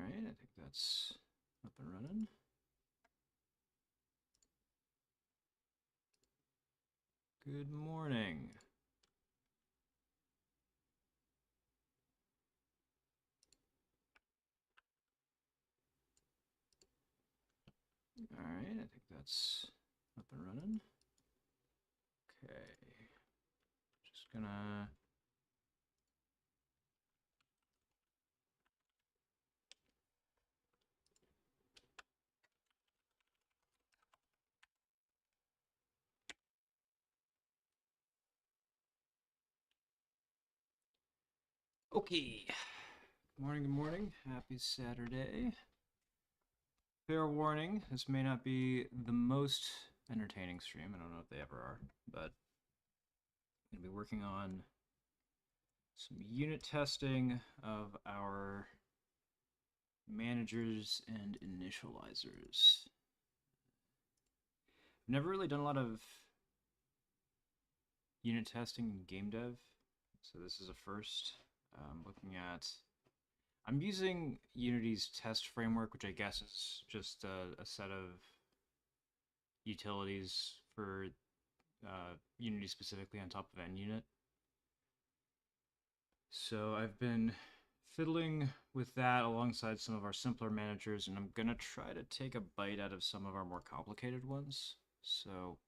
Alright, I think that's up and running. Good morning. Alright, I think that's up and running. Okay. Just gonna... Okay. Good morning, good morning. Happy Saturday. Fair warning, this may not be the most entertaining stream. I don't know if they ever are, but I'm going to be working on some unit testing of our managers and initializers. I've never really done a lot of unit testing in game dev, so this is a first. Looking at... I'm using Unity's test framework, which I guess is just a set of utilities for Unity specifically on top of NUnit. So I've been fiddling with that alongside some of our simpler managers, and I'm going to try to take a bite out of some of our more complicated ones. So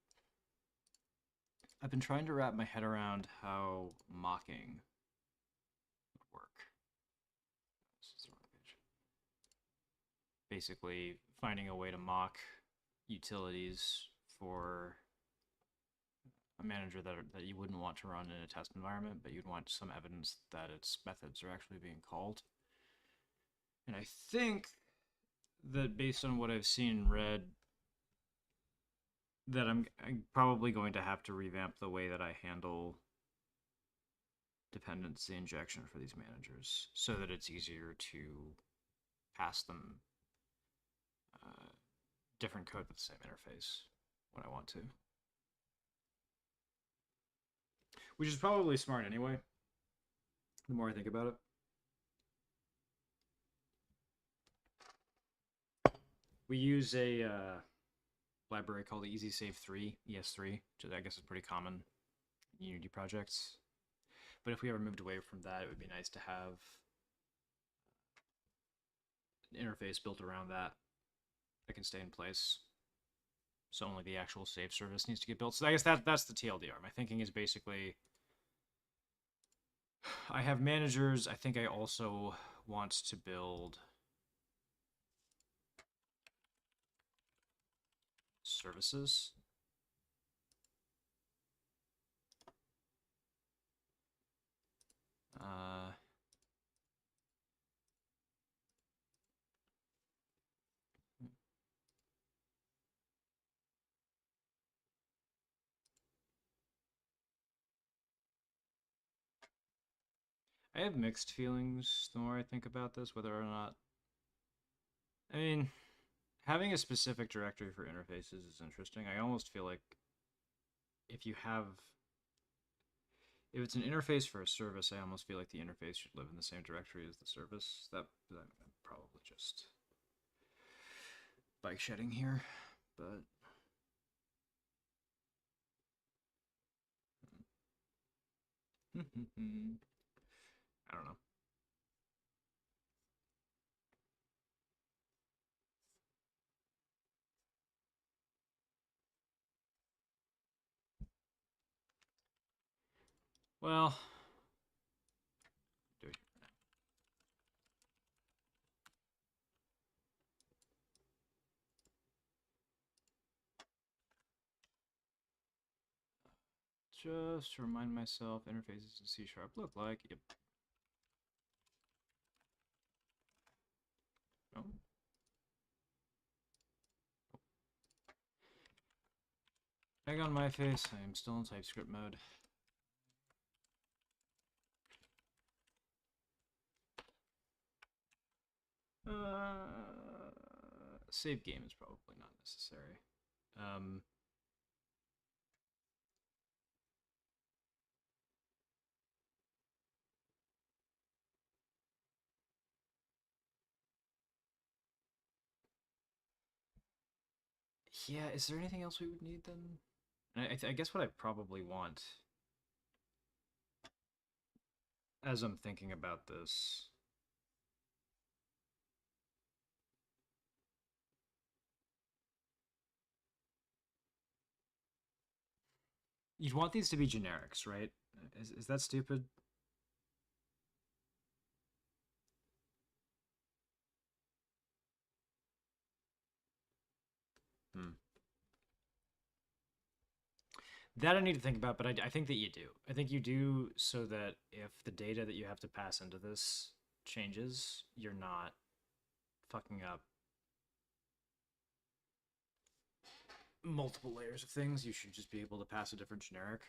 I've been trying to wrap my head around how mocking would work. This is the wrong page. Basically, finding a way to mock utilities for a manager that you wouldn't want to run in a test environment, but you'd want some evidence that its methods are actually being called. And I think that based on what I've seen and read, that I'm probably going to have to revamp the way that I handle dependency injection for these managers so that it's easier to pass them different code with the same interface when I want to. Which is probably smart anyway, the more I think about it. We use a library called EasySave3, ES3, which I guess is pretty common in Unity projects. But if we ever moved away from that, it would be nice to have an interface built around that can stay in place. So only the actual save service needs to get built. So I guess that's the TLDR. My thinking is basically, I have managers. I think I also want to build services. I have mixed feelings the more I think about this, whether or not... I mean, having a specific directory for interfaces is interesting. I almost feel like if you have... If it's an interface for a service, I almost feel like the interface should live in the same directory as the service. That probably just bike shedding here, but... I don't know. Well, do it here for now. Just to remind myself, interfaces in C# look like... Yep. No. Egg on my face, I am still in TypeScript mode. Save game is probably not necessary. Yeah, is there anything else we would need then? I guess what I probably want, as I'm thinking about this, you'd want these to be generics, right? Is that stupid? Hmm. That I need to think about, but I think that you do. I think you do so that if the data that you have to pass into this changes, you're not fucking up multiple layers of things. You should just be able to pass a different generic.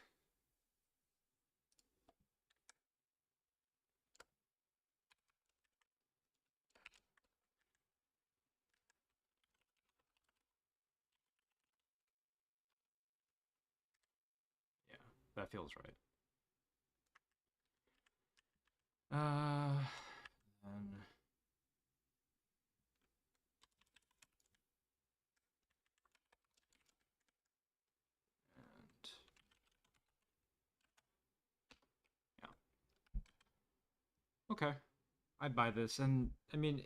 Yeah, that feels right. And yeah, okay. I buy this, and I mean,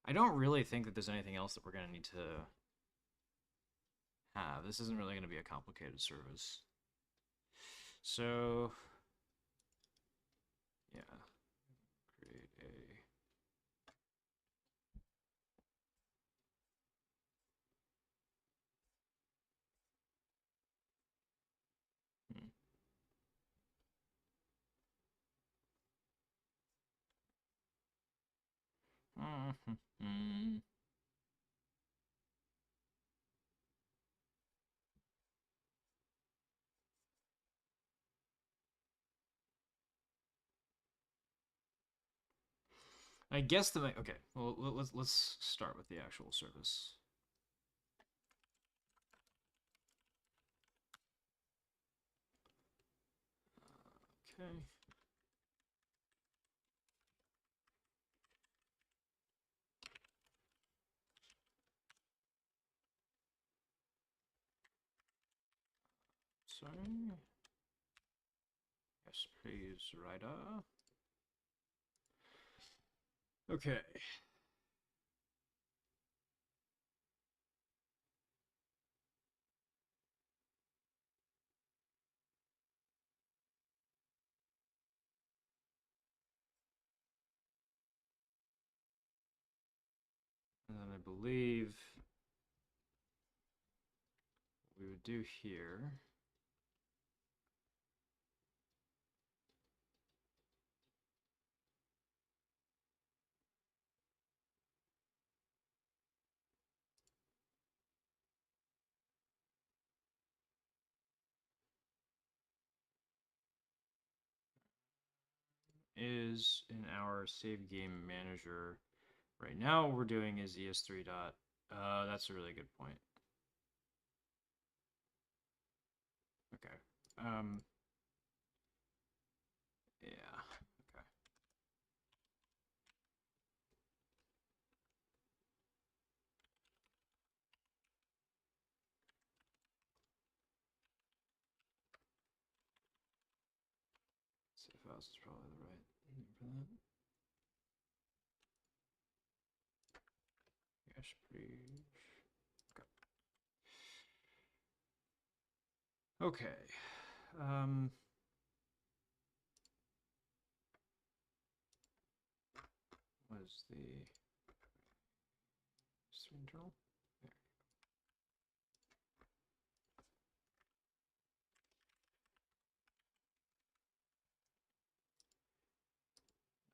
I don't really think that there's anything else that we're gonna need to have. This isn't really gonna be a complicated service. So, yeah, create a. Hmm. I guess the okay. Well, let's start with the actual service. Okay. Sorry. Yes, please, writer. Okay. And then I believe what we would do here is in our save game manager. Right now, what we're doing is ES3 dot. That's a really good point. Okay. Yeah. Okay. Save files is probably the right name for that. Yes, please. Okay. Okay. What is the internal? There.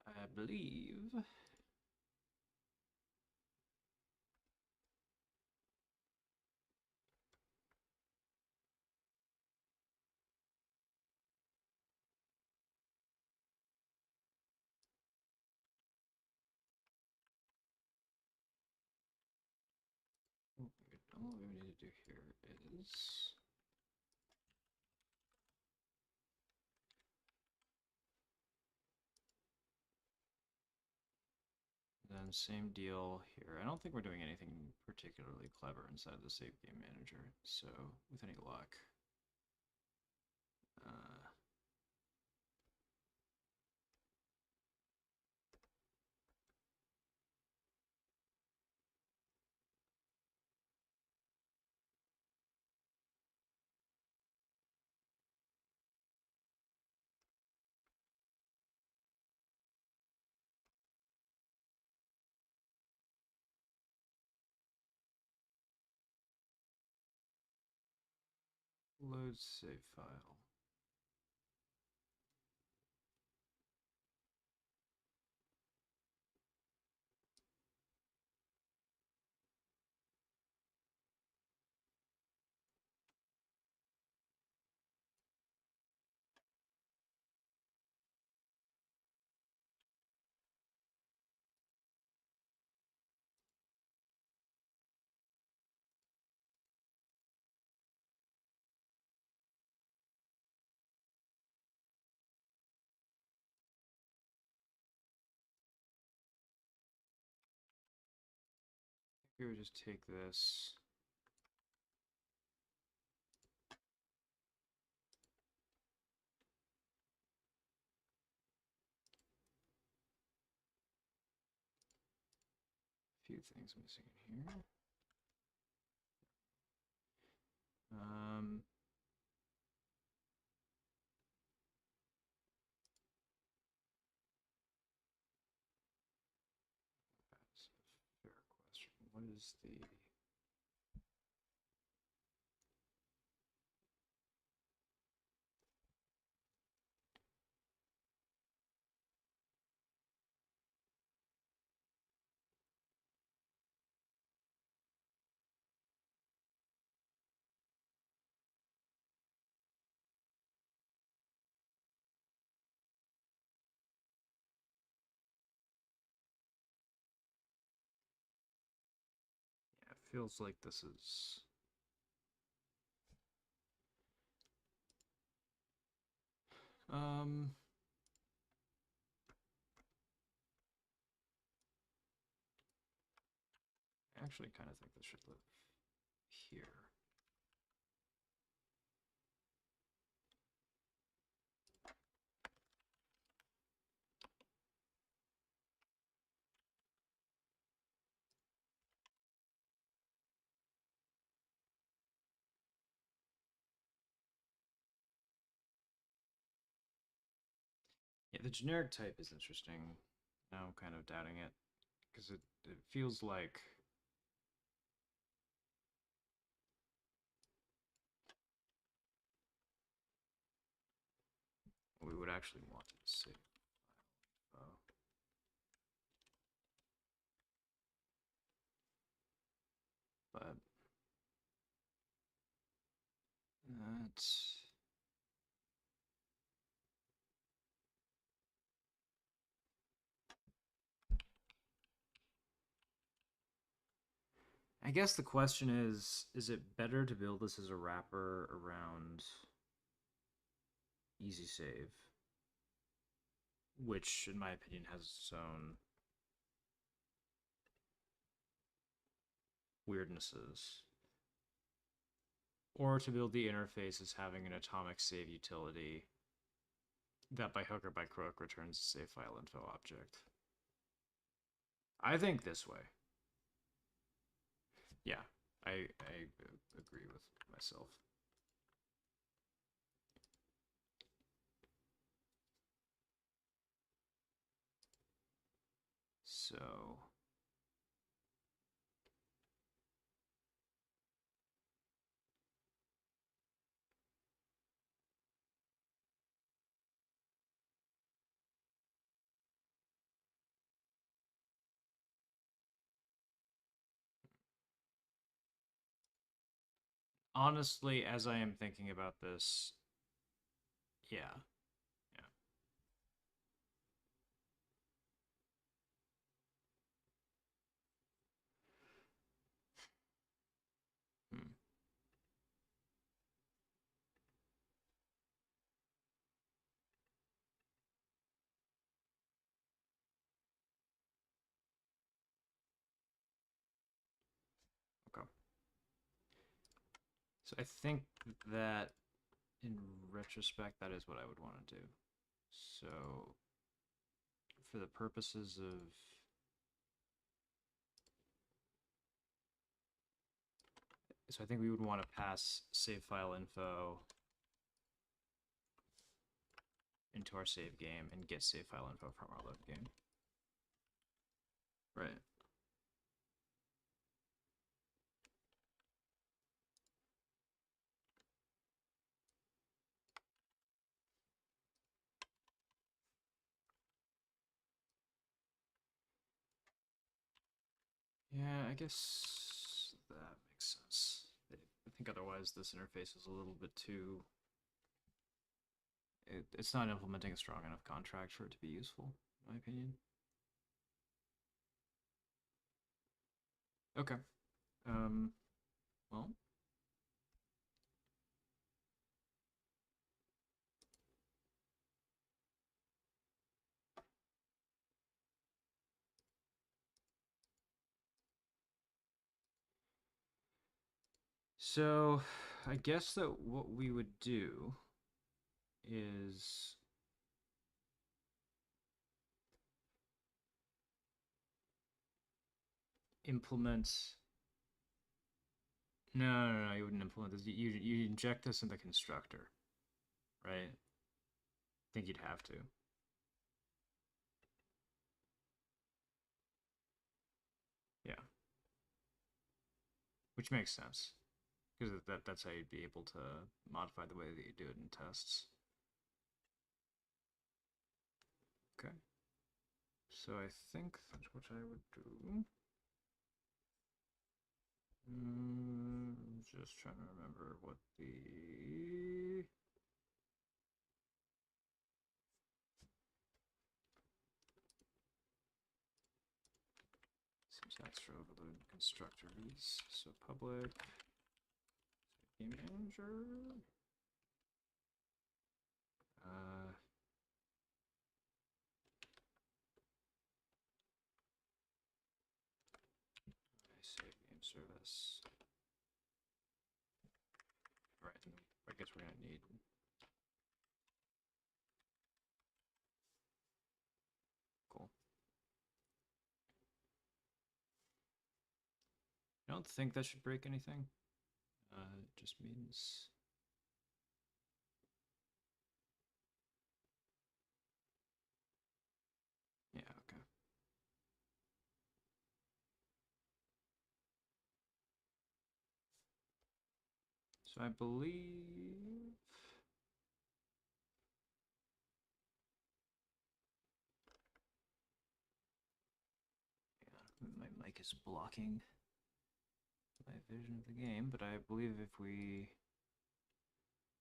I believe. All we need to do here is then Same deal here. I don't think we're doing anything particularly clever inside of the save game manager, so with any luck. Uh, Load save file. Here we just take this. Few things missing in here. Um, that's a fair question. What is the yeah, it feels like this is um I actually kind of think this should live here. Yeah, the generic type is interesting. Now I'm kind of doubting it because it feels like we would actually want to save file. But that's I guess the question is it better to build this as a wrapper around easy save, which in my opinion has its own weirdnesses, or to build the interface as having an atomic save utility that by hook or by crook returns a save file info object? I think this way. Yeah, I agree with myself. So honestly, as I am thinking about this, yeah, yeah. Hmm. So I think that in retrospect, that is what I would want to do. So for the purposes of so I think we would want to pass save file info into our save game and get save file info from our load game. Right. Yeah, I guess that makes sense. I think otherwise this interface is a little bit too... It's not implementing a strong enough contract for it to be useful, in my opinion. Okay. Well, so I guess that what we would do is implement. No, you wouldn't implement this. You inject this in the constructor, right? I think you'd have to. Yeah, which makes sense because that's how you'd be able to modify the way that you do it in tests. Okay. So I think that's what I would do. Just trying to remember what the... syntax for overload constructors. So public game manager. I save game service. Right, I guess we're gonna need... Cool. I don't think that should break anything. It just means... Yeah, okay. So I believe... Yeah, my mic is blocking my vision of the game, but I believe if we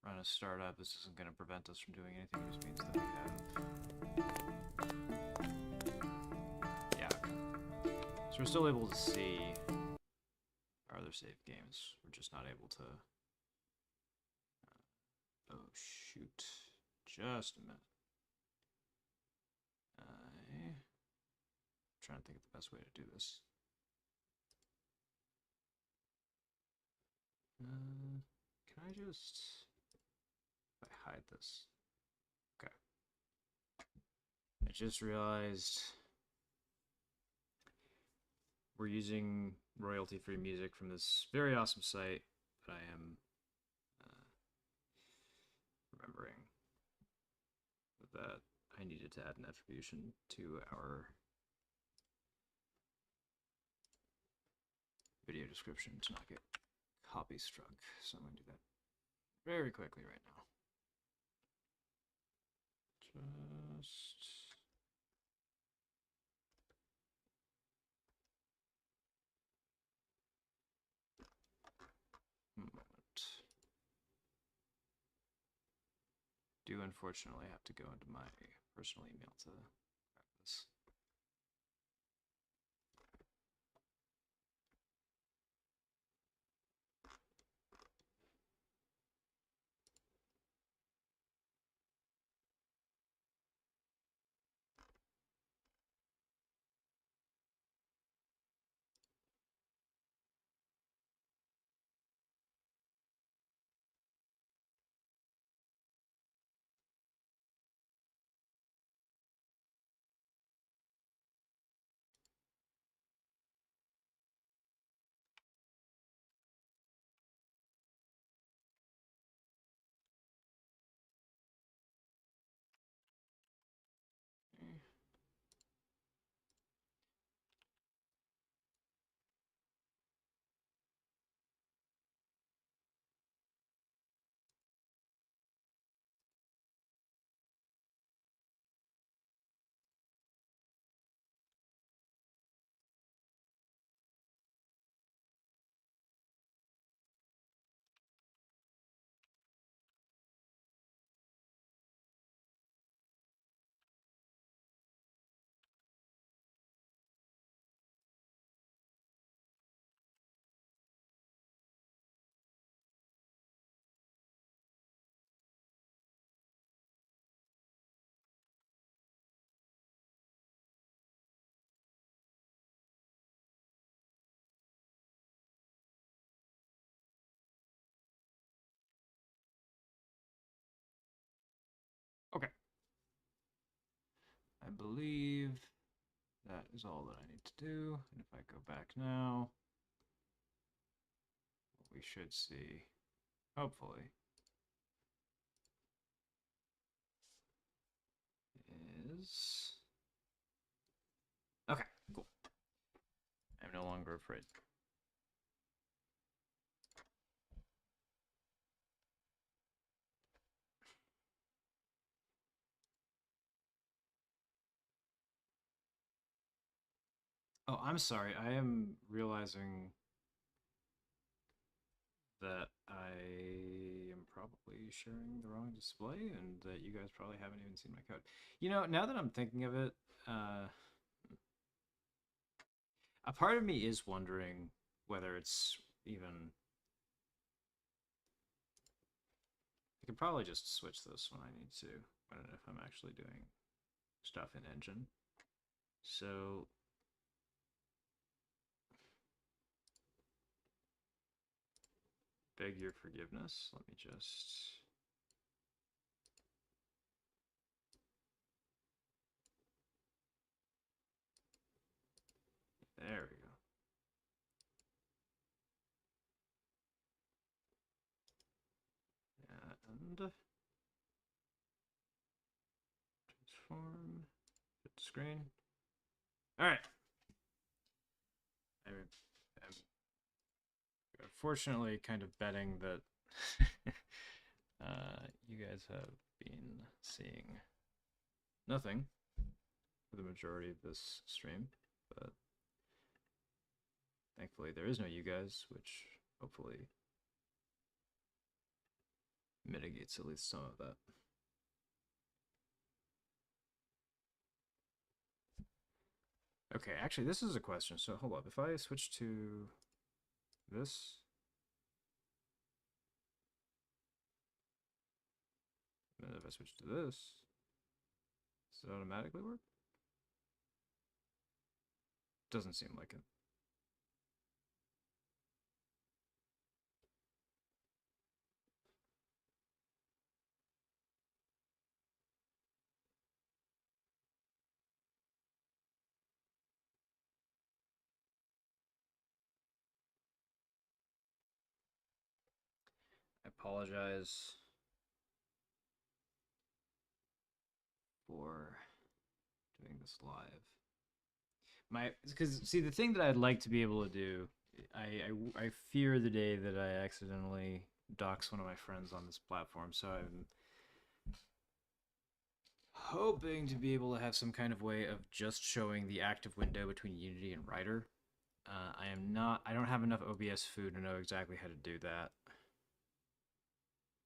run a startup, this isn't going to prevent us from doing anything. It just means that we have... Yeah, okay. So we're still able to see our other save games. We're just not able to... Oh, shoot. Just a minute. I'm trying to think of the best way to do this. Can I just... If I hide this... Okay. I just realized we're using royalty-free music from this very awesome site that I am remembering that I needed to add an attribution to our video description to not get copy struck. So I'm going to do that very quickly right now. Just... moment. Do unfortunately have to go into my personal email to grab this. I believe that is all that I need to do. And if I go back now, what we should see, hopefully, is... Okay, cool. I'm no longer afraid. Oh, I'm sorry. I am realizing that I am probably sharing the wrong display and that you guys probably haven't even seen my code. You know, now that I'm thinking of it, a part of me is wondering whether it's even... I could probably just switch this when I need to, if I'm actually doing stuff in engine. So beg your forgiveness. Let me just... There we go. And transform, hit the screen. All right. I'm unfortunately kind of betting that you guys have been seeing nothing for the majority of this stream, but thankfully there is no you guys, which hopefully mitigates at least some of that. Okay, actually, this is a question. So hold up. If I switch to this, and if I switch to this, does it automatically work? Doesn't seem like it. I apologize for doing this live. Because see, the thing that I'd like to be able to do, I fear the day that I accidentally dox one of my friends on this platform. So I'm hoping to be able to have some kind of way of just showing the active window between Unity and Rider. I don't have enough OBS food to know exactly how to do that,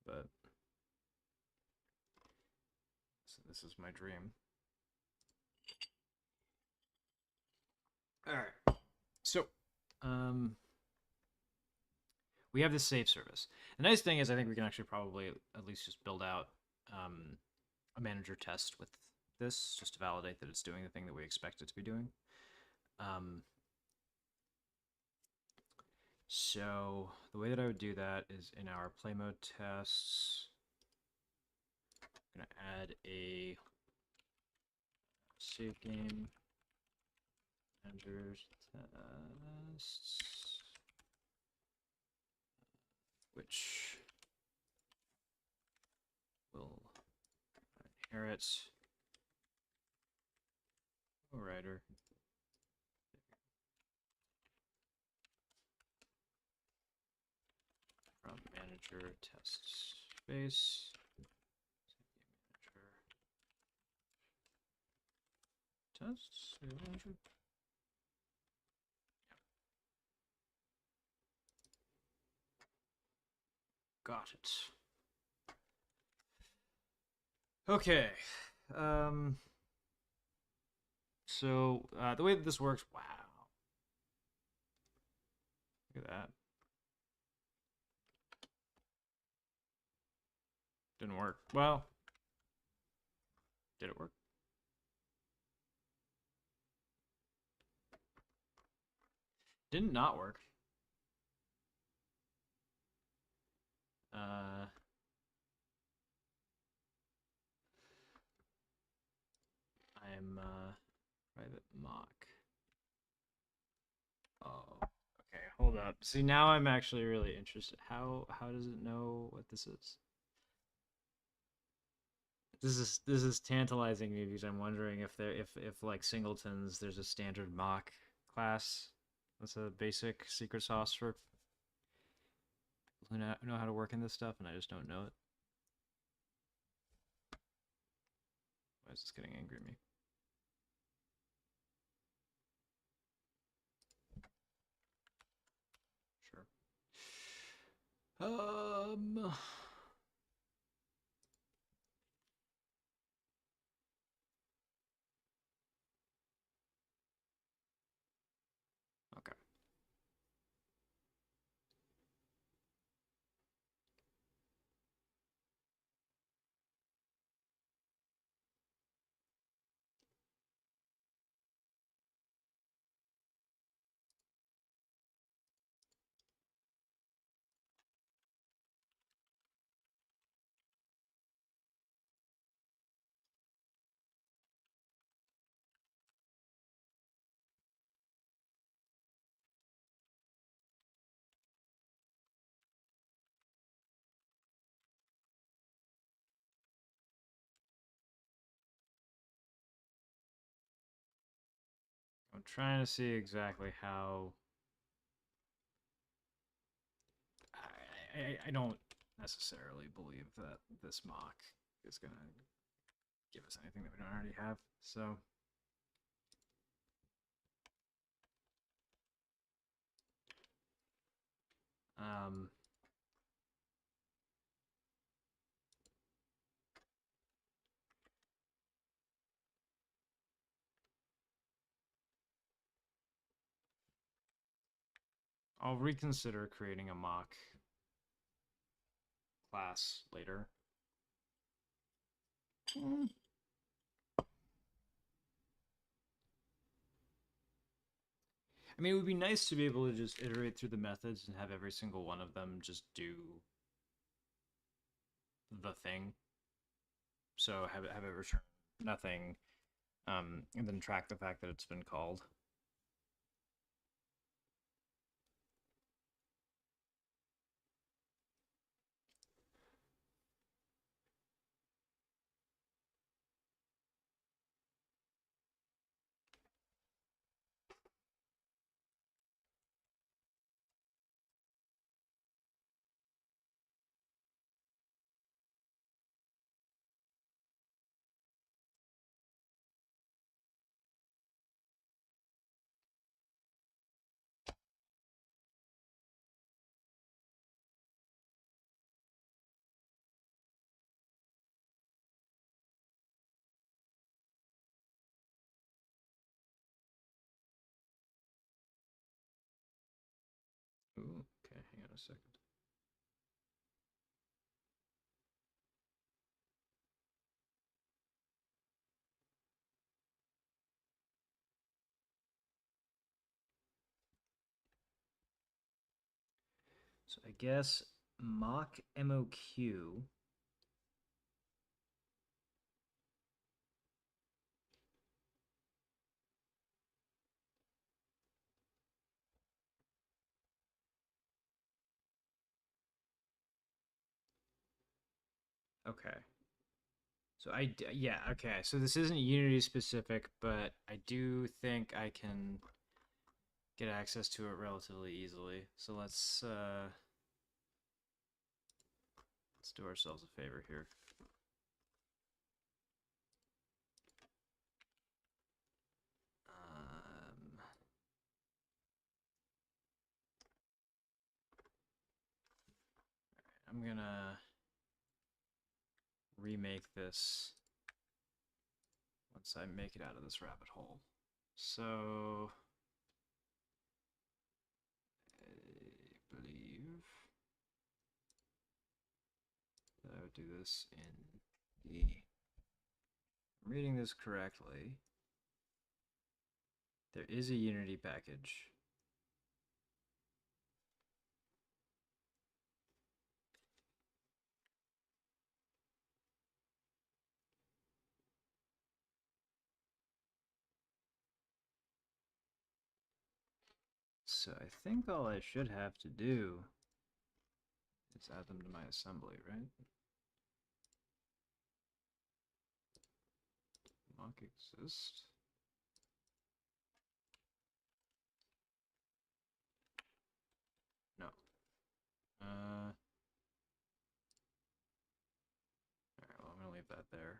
but so this is my dream. All right, so we have this save service. The nice thing is I think we can actually probably at least just build out a manager test with this just to validate that it's doing the thing that we expect it to be doing. So the way that I would do that is in our play mode tests, I'm going to add a save game manager tests, which will inherit writer from manager test space manager tests manager. Got it. Okay. So the way that this works, wow. Look at that. Didn't work. Well, did it work? Didn't not work. I'm mock. Oh, okay. Hold up. See, now I'm actually really interested. How does it know what this is? This is tantalizing me because I'm wondering if if like singletons there's a standard mock class. That's a basic secret sauce for people who know how to work in this stuff, and I just don't know it. Why is this getting angry at me? Sure. Um. Okay. I'm trying to see exactly how. I don't necessarily believe that this mock is gonna give us anything that we don't already have. So, um, I'll reconsider creating a mock class later. I mean, it would be nice to be able to just iterate through the methods and have every single one of them just do the thing. So have it return nothing, and then track the fact that it's been called. Ooh, okay, hang on a second. So I guess mock MOQ. Okay. So yeah, okay. So this isn't Unity specific, but I do think I can get access to it relatively easily. So let's do ourselves a favor here. I'm gonna remake this once I make it out of this rabbit hole. So I believe that I would do this in the. I'm reading this correctly. There is a Unity package. so I think all I should have to do is add them to my assembly, right? Mock exist. No. Alright, well, I'm gonna leave that there.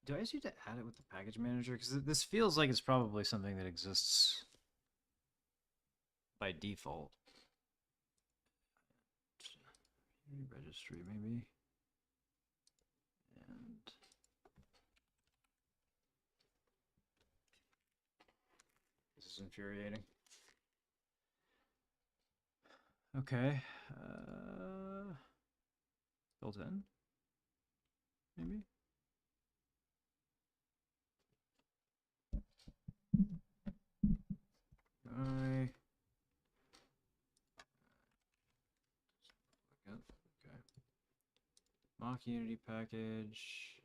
Do I just need to add it with the package manager? Because this feels like it's probably something that exists by default. Registry, maybe. And this is infuriating. Okay. Built in, maybe. Okay. Mock Unity package.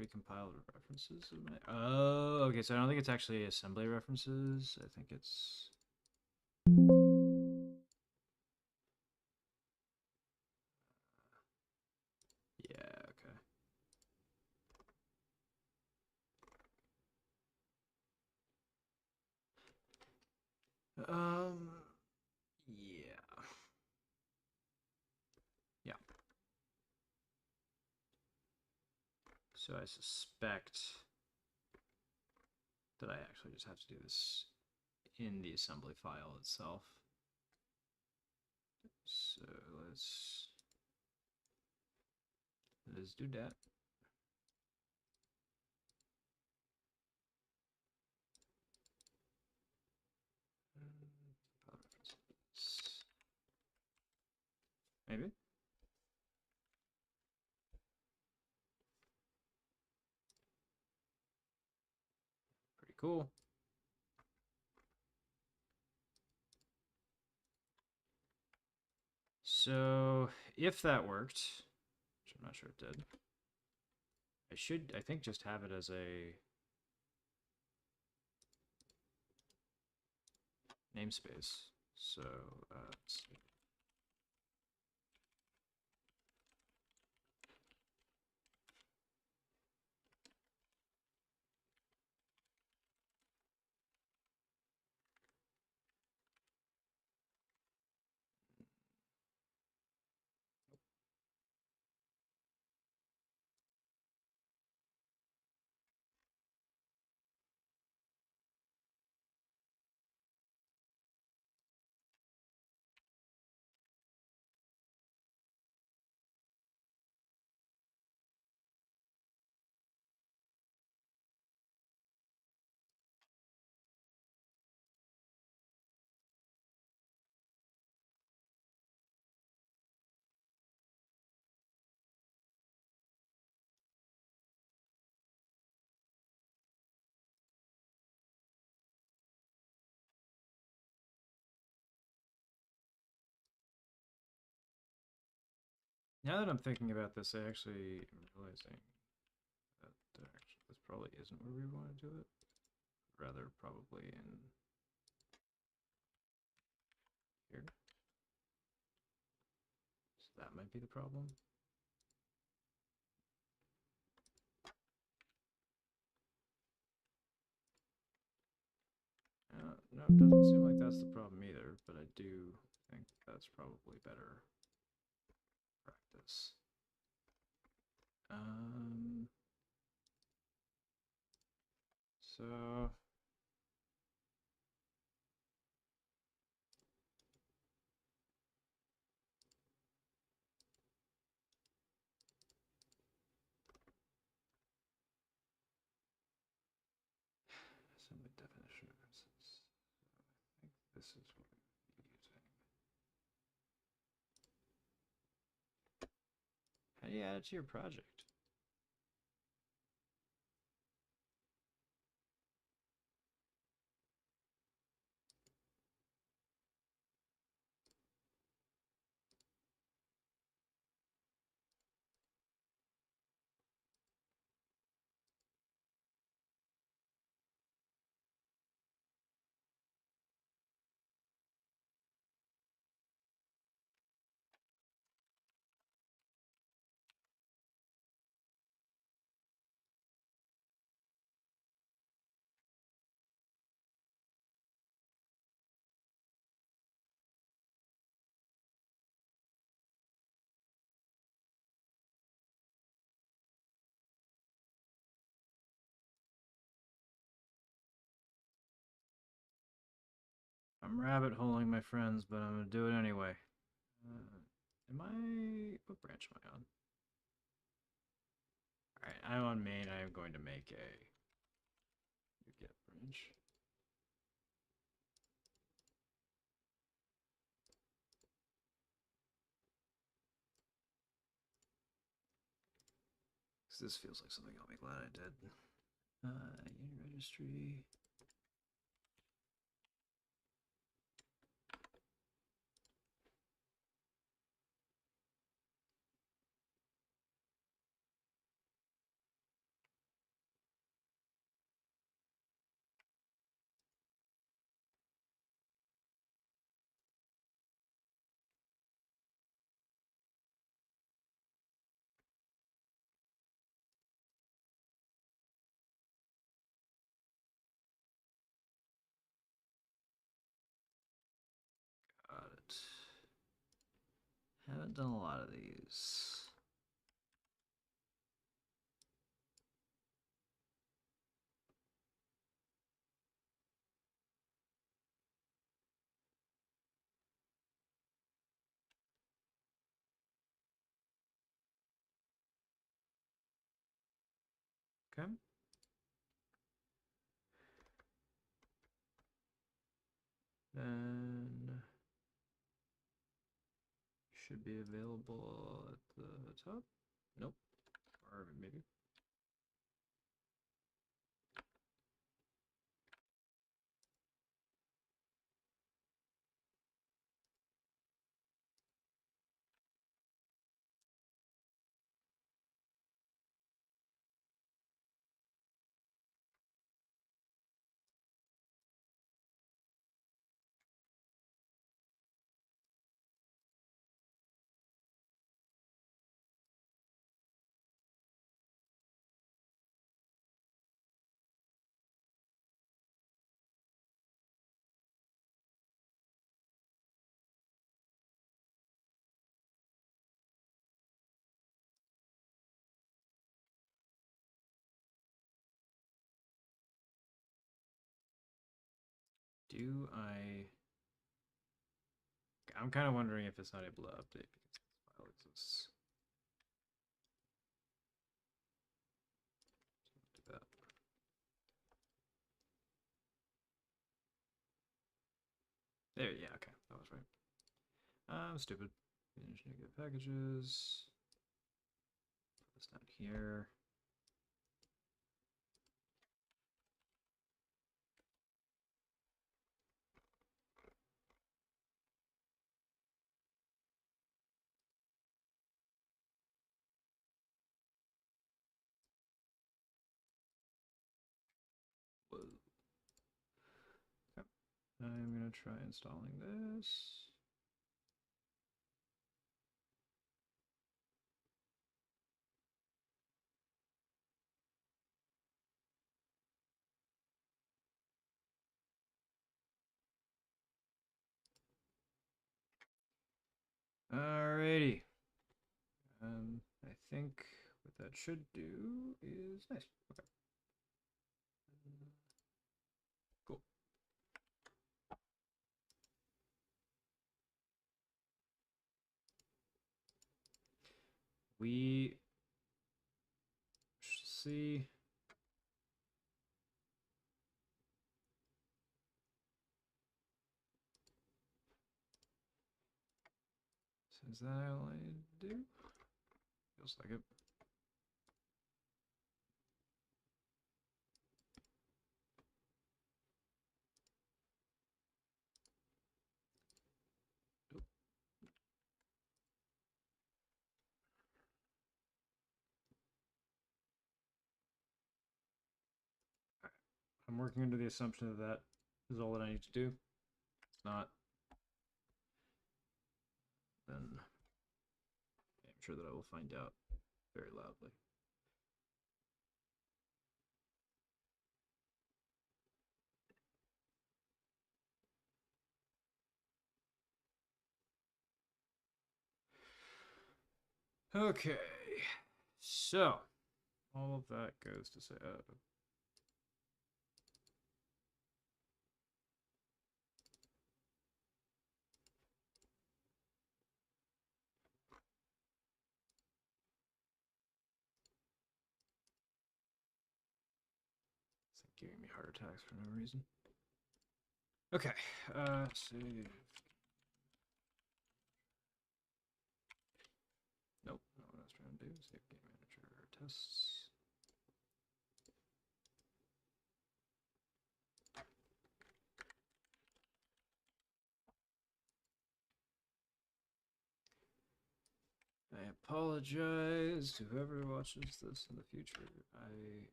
Precompiled references. Oh, okay. So I don't think it's actually assembly references. I think it's. Yeah. Okay. Yeah. Yeah. So I suspect that I actually just have to do this in the assembly file itself. So let's do that. Maybe. Pretty cool. So if that worked, which I'm not sure it did, I think, just have it as a namespace. So let's see. Now that I'm thinking about this, I actually am realizing that this probably isn't where we want to do it. Rather, probably in here. So that might be the problem. No, it doesn't seem like that's the problem either, but I do think that's probably better practice. So assembly definition references. I think this is what we're using. How do you add it to your project? I'm rabbit holing my friends, but I'm gonna do it anyway. What branch am I on? Alright, I'm on main. I am going to make a get branch. This feels like something I'll be glad I did. Unit registry. Got it. Haven't done a lot of these. Okay. Then should be available at the top. Nope. Or maybe. Do I... I'm kind of wondering if it's not able to update because this file exists. Do that. There, yeah, okay, that was right. I'm stupid. Manage negative packages. Put this down here. Whoa. Okay. I'm gonna try installing this. Alrighty. I think what that should do is nice. Okay. Cool. We see. Is that all I do? Feels like it. Nope. Right. I'm working under the assumption that that is all that I need to do. If it's not, then I'm sure that I will find out very loudly. Okay, so all of that goes to say, giving me heart attacks for no reason. Okay, save. Nope, not what I was trying to do. Save game manager tests. I apologize to whoever watches this in the future. I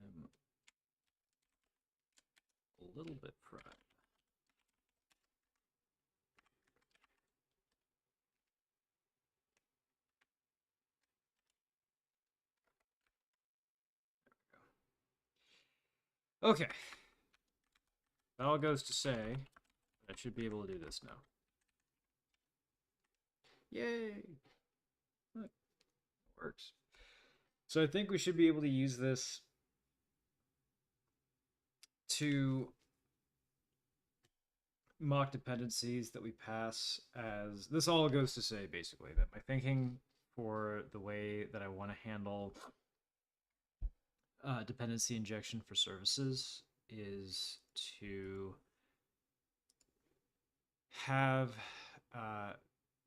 am a little bit fried. Okay. That all goes to say, I should be able to do this now. Yay! Look, it works. So I think we should be able to use this to mock dependencies that we pass as... This all goes to say, basically, that my thinking for the way that I want to handle dependency injection for services is to have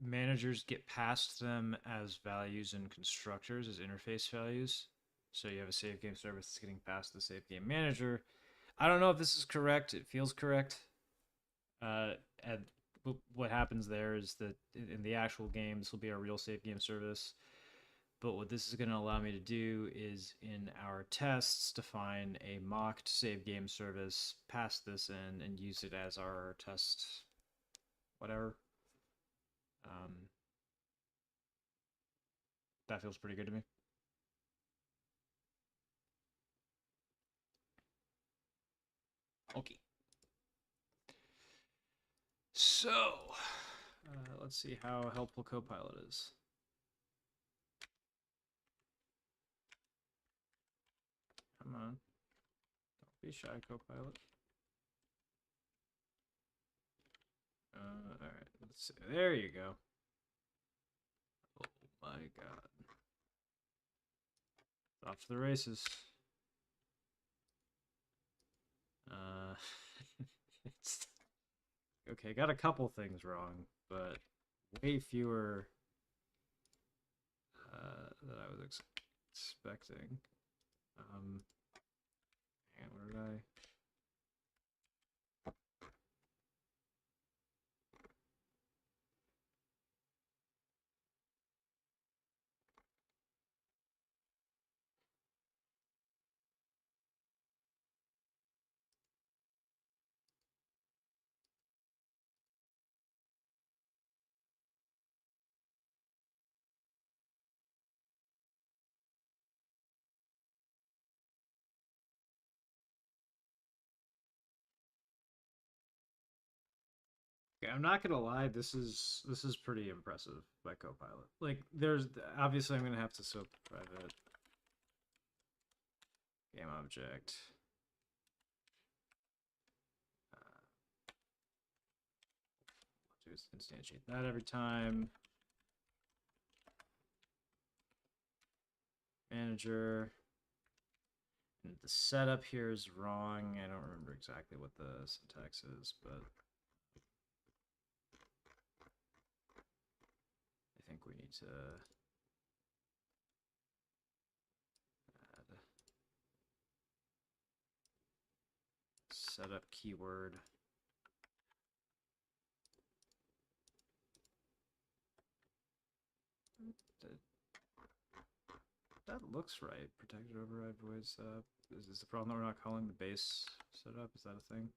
managers get passed them as values and constructors, as interface values. So you have a save game service that's getting passed the save game manager. I don't know if this is correct. It feels correct. And what happens there is that in the actual game, this will be a real save game service. But what this is going to allow me to do is in our tests define a mocked save game service, pass this in, and use it as our test, whatever. That feels pretty good to me. Okay. So, let's see how helpful Copilot is. Come on. Don't be shy, Copilot. Alright, let's see. There you go. Oh my god. Off to the races. It's... Okay, got a couple things wrong, but way fewer that I was expecting. And where did I? Okay, I'm not gonna lie, this is pretty impressive by Copilot. Like, there's obviously I'm gonna have to soap private game object. Do is instantiate that every time. Manager. And the setup here is wrong. I don't remember exactly what the syntax is, but I think we need to add setup keyword. That looks right. Protected override voice up. Is this the problem that we're not calling the base setup? Is that a thing?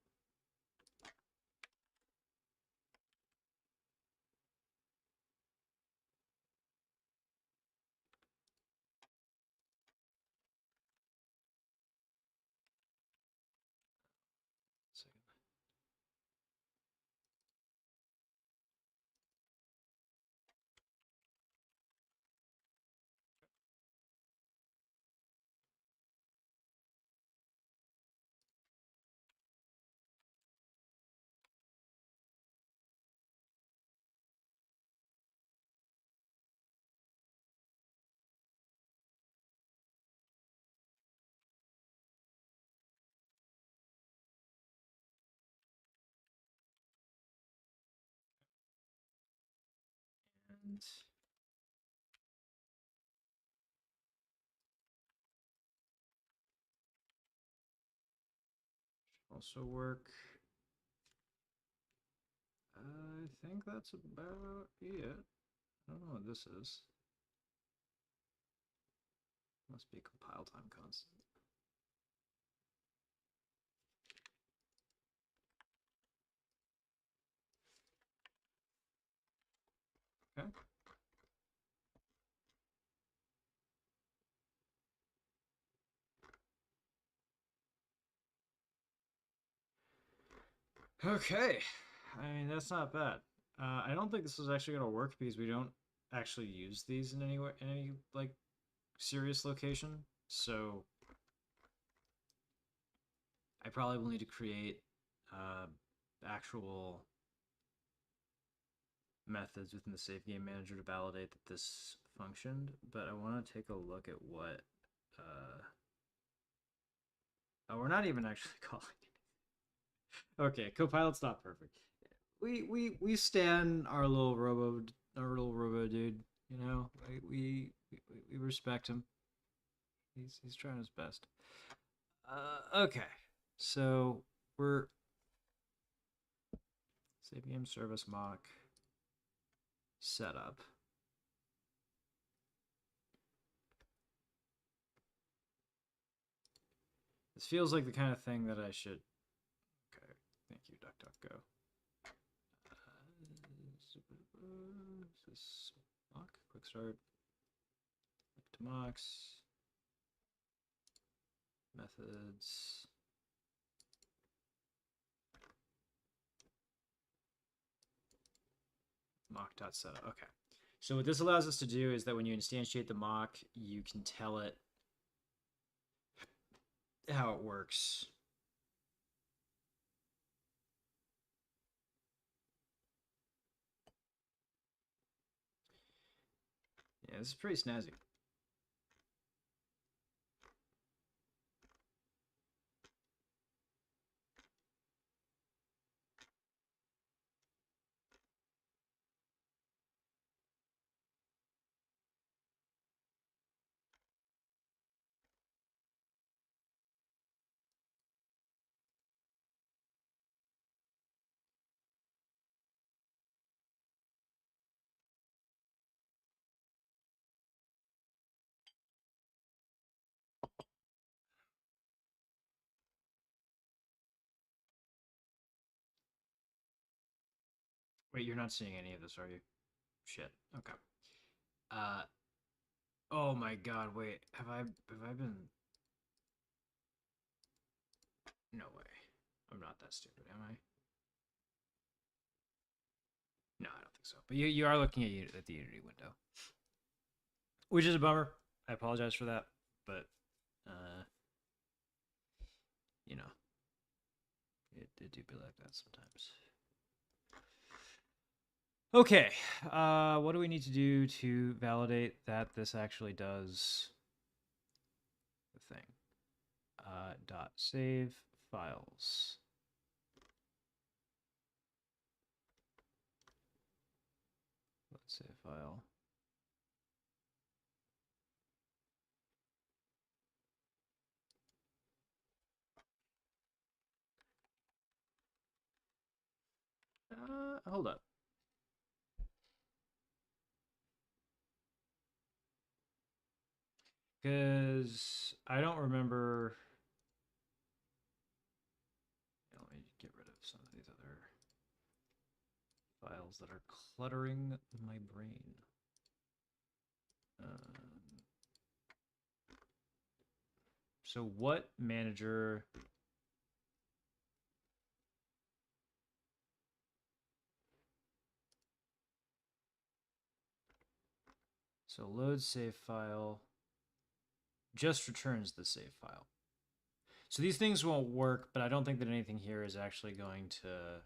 also work. I think that's about it. I don't know what this is. Must be compile time constant. Okay. Okay. I mean, that's not bad. I don't think this is actually going to work because we don't actually use these in any way, in any like serious location. So I probably will need to create actual methods within the save game manager to validate that this functioned. But I want to take a look at what. Oh, we're not even actually calling it. Okay, Copilot's not perfect. We stand our little robo dude. You know, we respect him. He's trying his best. Okay, so we're save game service mock setup. This feels like the kind of thing that I should. Okay, thank you, DuckDuckGo. Is this mock? Quick start. Back to mocks. Methods. Mock.setup. Okay. So what this allows us to do is that when you instantiate the mock, you can tell it how it works. Yeah, this is pretty snazzy. Wait, you're not seeing any of this, are you? Shit. Okay. Uh. Oh my God. Wait. Have I been? No way. I'm not that stupid, am I? No, I don't think so. But you are looking at the Unity window, which is a bummer. I apologize for that, but uh, you know, it do be like that sometimes. Okay, what do we need to do to validate that this actually does the thing? Dot save files. Let's save file. Hold up. Because I don't remember. Let me get rid of some of these other files that are cluttering my brain. So what manager? So load save file just returns the save file. So these things won't work, but I don't think that anything here is actually going to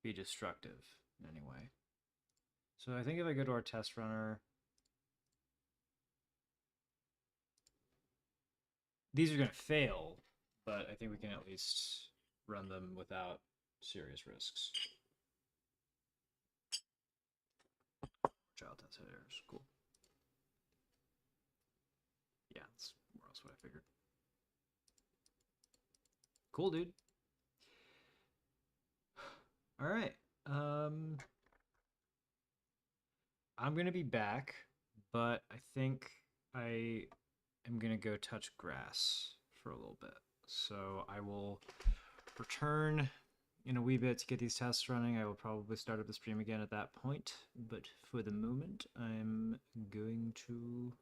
be destructive in any way. So I think if I go to our test runner, these are going to fail, but I think we can at least run them without serious risks. Child test had errors. Cool. Yeah, that's more or less what I figured. Cool, dude. All right. I'm gonna be back, but I think I am gonna go touch grass for a little bit. So I will return in a wee bit to get these tests running. I will probably start up the stream again at that point, but for the moment, I'm going to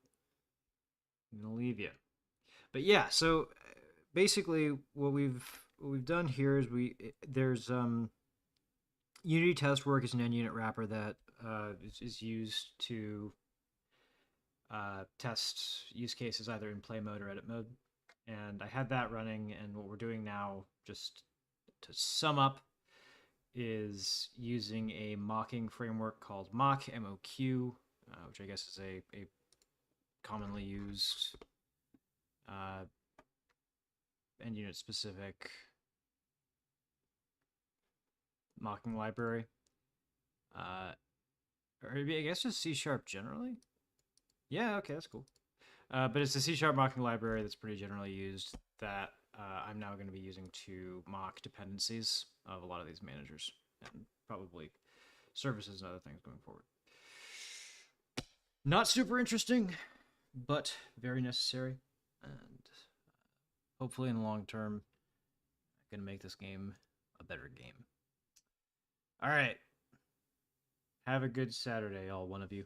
leave you. But yeah, so basically what we've done here is there's Unity test work is an end unit wrapper that is used to test use cases either in play mode or edit mode. And I had that running, and what we're doing now, just to sum up, is using a mocking framework called Mock, MOQ, which I guess is a commonly used end unit specific mocking library. Or I guess just C# generally. Yeah, okay, that's cool. But it's a C# mocking library that's pretty generally used that I'm now going to be using to mock dependencies of a lot of these managers and probably services and other things going forward. Not super interesting, but very necessary. And hopefully in the long term, I can make this game a better game. All right. Have a good Saturday, all one of you.